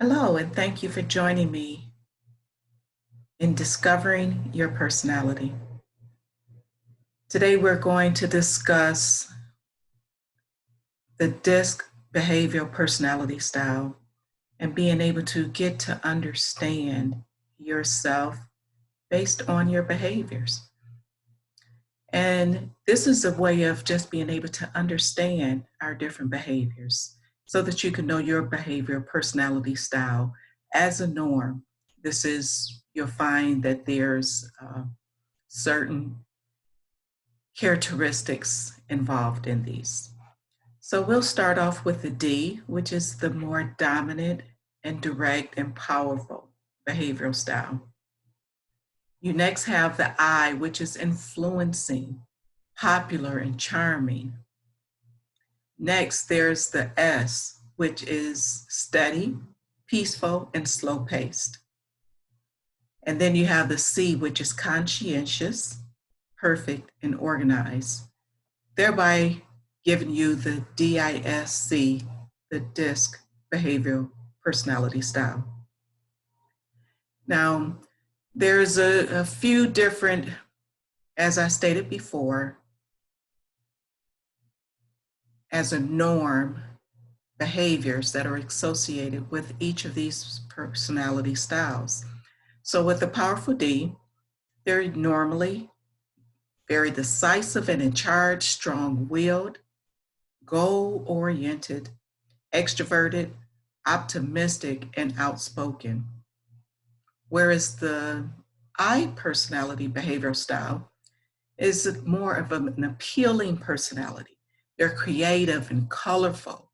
Hello, and thank you for joining me in discovering your personality. Today, we're going to discuss the DISC Behavior Personality Style and being able to get to understand yourself based on your behaviors. And this is a way of just being able to understand our different behaviors so that you can know your behavior personality style as a norm. You'll find that there's certain characteristics involved in these. So we'll start off with the D, which is the more dominant and direct and powerful behavioral style. You next have the I, which is influencing, popular, and charming. Next, there's the S, which is steady, peaceful, and slow-paced. And then you have the C, which is conscientious, perfect, and organized, thereby giving you the DISC, the DISC Behavioral Personality Style. Now, there's a few different, as I stated before, as a norm, behaviors that are associated with each of these personality styles. So with the powerful D, they're normally very decisive and in charge, strong-willed, goal-oriented, extroverted, optimistic, and outspoken. Whereas the I personality behavioral style is more of an appealing personality. They're creative and colorful.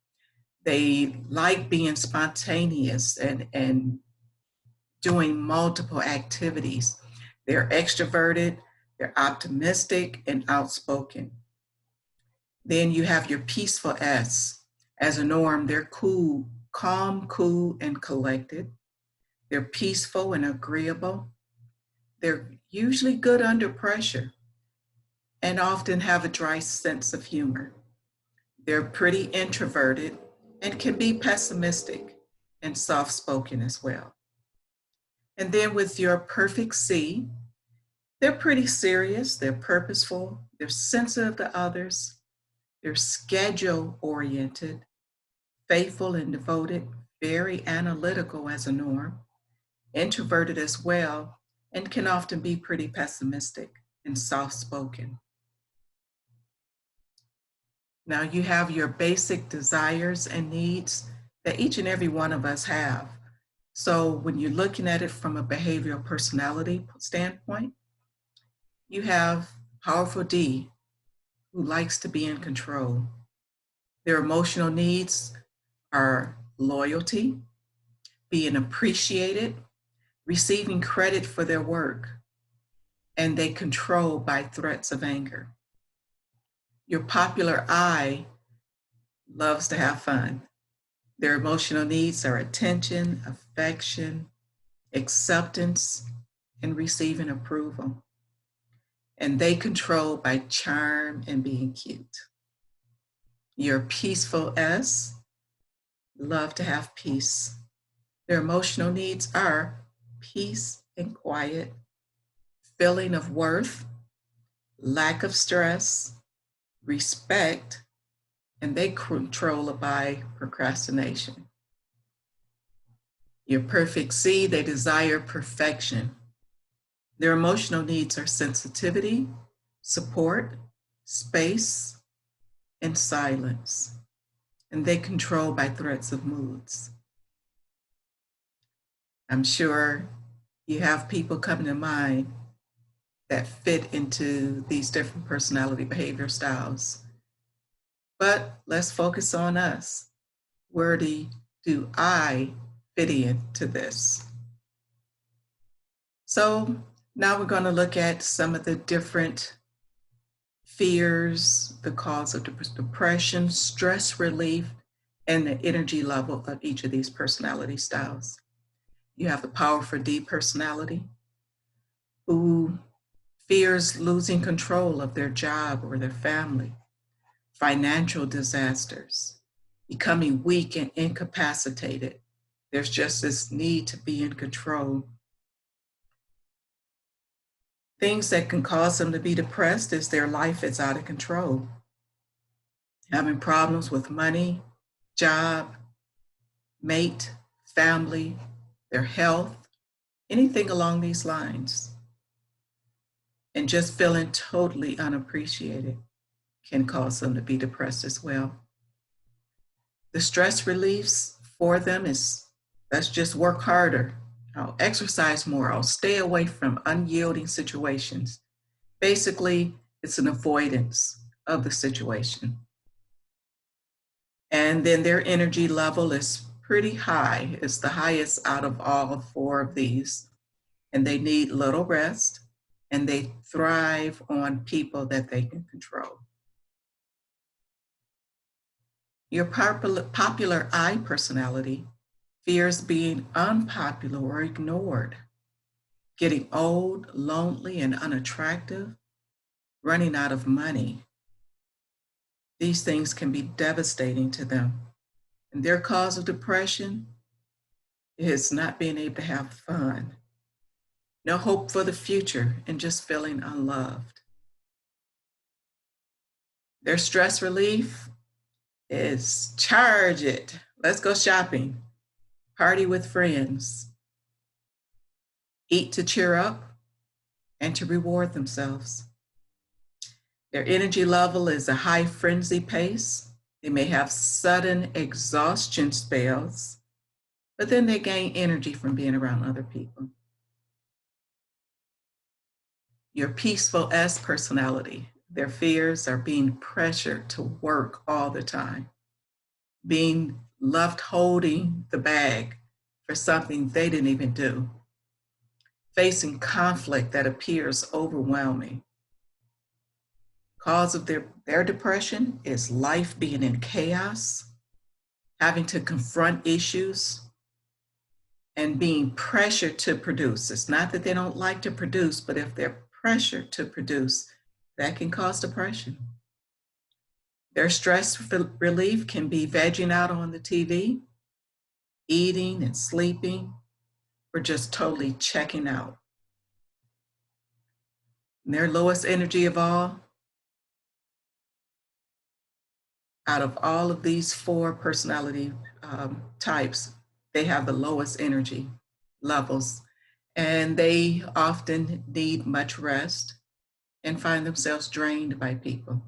They like being spontaneous and doing multiple activities. They're extroverted, they're optimistic, and outspoken. Then you have your peaceful S. As a norm, they're cool, calm, cool, and collected. They're peaceful and agreeable. They're usually good under pressure and often have a dry sense of humor. They're pretty introverted and can be pessimistic and soft-spoken as well. And then with your perfect C, they're pretty serious, they're purposeful, they're sensitive to others, they're schedule-oriented, faithful and devoted, very analytical as a norm, introverted as well, and can often be pretty pessimistic and soft-spoken. Now you have your basic desires and needs that each and every one of us have. So when you're looking at it from a behavioral personality standpoint, you have powerful D, who likes to be in control. Their emotional needs are loyalty, being appreciated, receiving credit for their work, and they control by threats of anger. Your popular I loves to have fun. Their emotional needs are attention, affection, acceptance, and receiving approval. And they control by charm and being cute. Your peaceful S love to have peace. Their emotional needs are peace and quiet, feeling of worth, lack of stress, respect, and they control it by procrastination. Your perfect C, they desire perfection. Their emotional needs are sensitivity, support, space, and silence. And they control by threats of moods. I'm sure you have people coming to mind that fit into these different personality behavior styles. But let's focus on us. Where do I fit into this? So now we're going to look at some of the different fears, the cause of depression, stress relief, and the energy level of each of these personality styles. You have the powerful D personality, who fears losing control of their job or their family, financial disasters, becoming weak and incapacitated. There's just this need to be in control. Things that can cause them to be depressed is their life is out of control. Having problems with money, job, mate, family, their health, anything along these lines. And just feeling totally unappreciated can cause them to be depressed as well. The stress reliefs for them is, let's just work harder. I'll exercise more. I'll stay away from unyielding situations. Basically, it's an avoidance of the situation. And then their energy level is pretty high. It's the highest out of all four of these. And they need little rest, and they thrive on people that they can control. Your popular I personality fears being unpopular or ignored, getting old, lonely, and unattractive, running out of money. These things can be devastating to them. And their cause of depression is not being able to have fun, no hope for the future, and just feeling unloved. Their stress relief is charge it. Let's go shopping, party with friends, eat to cheer up, and to reward themselves. Their energy level is a high frenzy pace. They may have sudden exhaustion spells, but then they gain energy from being around other people. Your peaceful S personality, their fears are being pressured to work all the time, being left holding the bag for something they didn't even do, facing conflict that appears overwhelming. Cause of their depression is life being in chaos, having to confront issues, and being pressured to produce. It's not that they don't like to produce, but if they're pressured to produce, that can cause depression. Their stress relief can be vegging out on the TV, eating and sleeping, or just totally checking out. And their lowest energy of all, out of all of these four personality types, they have the lowest energy levels, and they often need much rest and find themselves drained by people.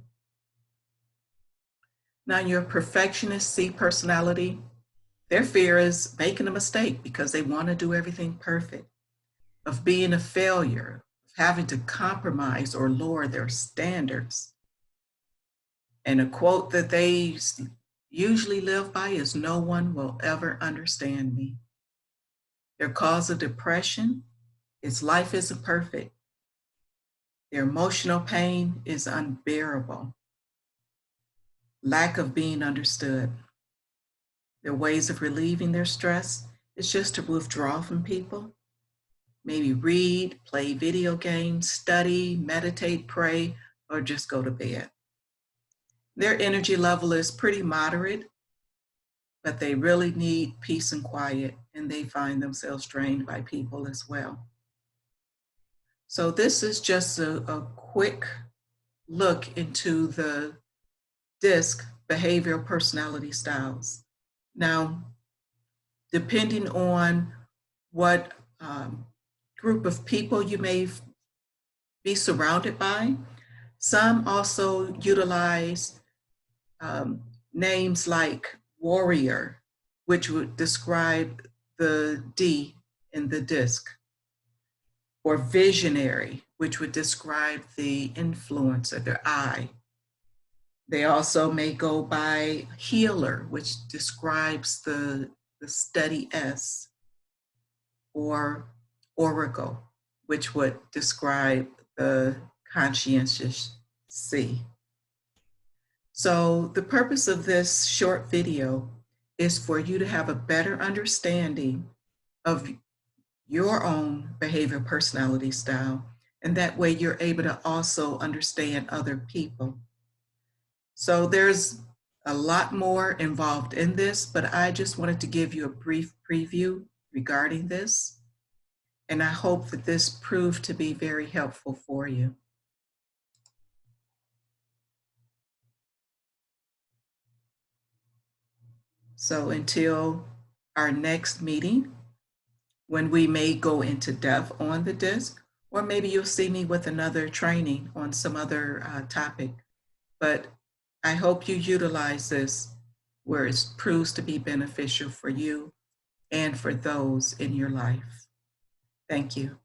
Now, your perfectionist C personality, their fear is making a mistake because they want to do everything perfect, of being a failure, of having to compromise or lower their standards. And a quote that they usually live by is, "No one will ever understand me." Their cause of depression is life isn't perfect. Their emotional pain is unbearable. Lack of being understood. Their ways of relieving their stress is just to withdraw from people, maybe read, play video games, study, meditate, pray, or just go to bed. Their energy level is pretty moderate, but they really need peace and quiet, and they find themselves drained by people as well. So this is just a quick look into the DISC Behavior Personality Styles. Now, depending on what group of people you may be surrounded by, some also utilize names like warrior, which would describe the D in the DISC, or visionary, which would describe the influencer, the I. They also may go by healer, which describes the steady S, or oracle, which would describe the conscientious C. So the purpose of this short video is for you to have a better understanding of your own behavior personality style, and that way you're able to also understand other people. So there's a lot more involved in this, but I just wanted to give you a brief preview regarding this. And I hope that this proved to be very helpful for you. So until our next meeting, when we may go into depth on the DISC, or maybe you'll see me with another training on some other topic. But I hope you utilize this where it proves to be beneficial for you and for those in your life. Thank you.